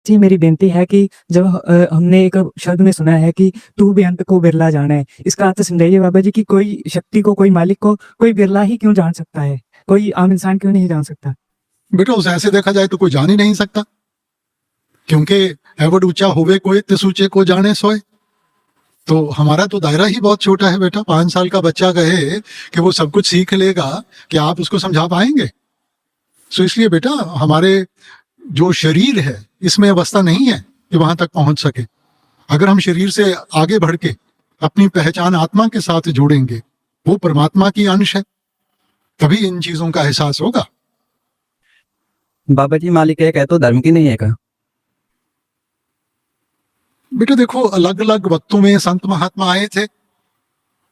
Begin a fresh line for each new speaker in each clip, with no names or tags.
जी, मेरी विनती है कि जब हमने एक शब्द में सुना है कि तू बेअंत को बिरला जाने, इसका अर्थ समझाइए बाबा जी कि कोई शक्ति को, कोई मालिक को, कोई बिरला ही क्यों जान सकता है? कोई आम इंसान क्यों नहीं जान सकता?
बेटा उसे ऐसे देखा जाए तो कोई जान ही नहीं सकता, क्योंकि एवड ऊंचा होवे कोई तिसूचे को जाने सोए। तो हमारा तो दायरा ही बहुत छोटा है बेटा। 5 साल का बच्चा कहे कि वो सब कुछ सीख लेगा, कि आप उसको समझा पाएंगे? सो इसलिए बेटा हमारे जो शरीर है इसमें अवस्था नहीं है कि वहां तक पहुंच सके। अगर हम शरीर से आगे बढ़ के अपनी पहचान आत्मा के साथ जोड़ेंगे, वो परमात्मा की अंश है, तभी इन चीजों का एहसास होगा।
बाबा जी, मालिक एक है तो धर्म की नहीं है का?
बेटा देखो, अलग अलग वक्तों में संत महात्मा आए थे।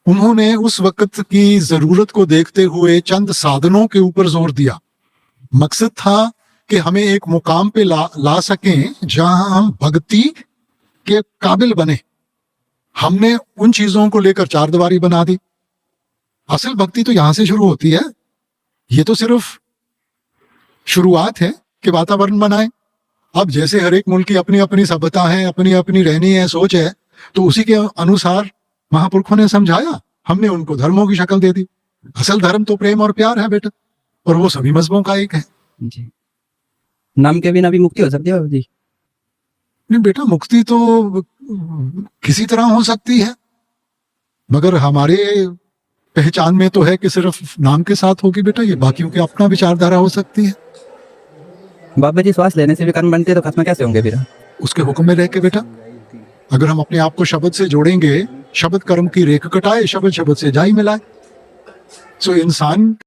उन्होंने उस वक्त की जरूरत को देखते हुए चंद साधनों के ऊपर जोर दिया। मकसद था कि हमें एक मुकाम पे ला सकें जहां हम भक्ति के काबिल बने। हमने उन चीजों को लेकर चारदीवारी बना दी। असल भक्ति तो यहां से शुरू होती है। ये तो सिर्फ शुरुआत है कि वातावरण बनाए। अब जैसे हर एक मुल्क की अपनी अपनी सभ्यता है, अपनी अपनी रहनी है, सोच है, तो उसी के अनुसार महापुरुषों ने समझाया, हमने उनको धर्मों की शक्ल दे दी। असल धर्म तो प्रेम और प्यार है बेटा, और वो सभी मजहबों का एक है।
जी, नाम के बिना भी मुक्ति हो सकती है बाबा जी?
नहीं बेटा, मुक्ति तो किसी तरह हो सकती है, मगर हमारे पहचान में तो है कि सिर्फ नाम के साथ होगी बेटा। ये बाकियों की अपना विचारधारा हो सकती है।
बाबा जी, श्वास लेने से भी कर्म बनते हैं तो खत्म कैसे होंगे फिर?
उसके हुक्म में रह के बेटा, अगर हम अपने आप को शब्द से जोड़ेंगे, शब्द कर्म की रेख कटाए, शब्द शब्द से जाई मिलाए। सो इंसान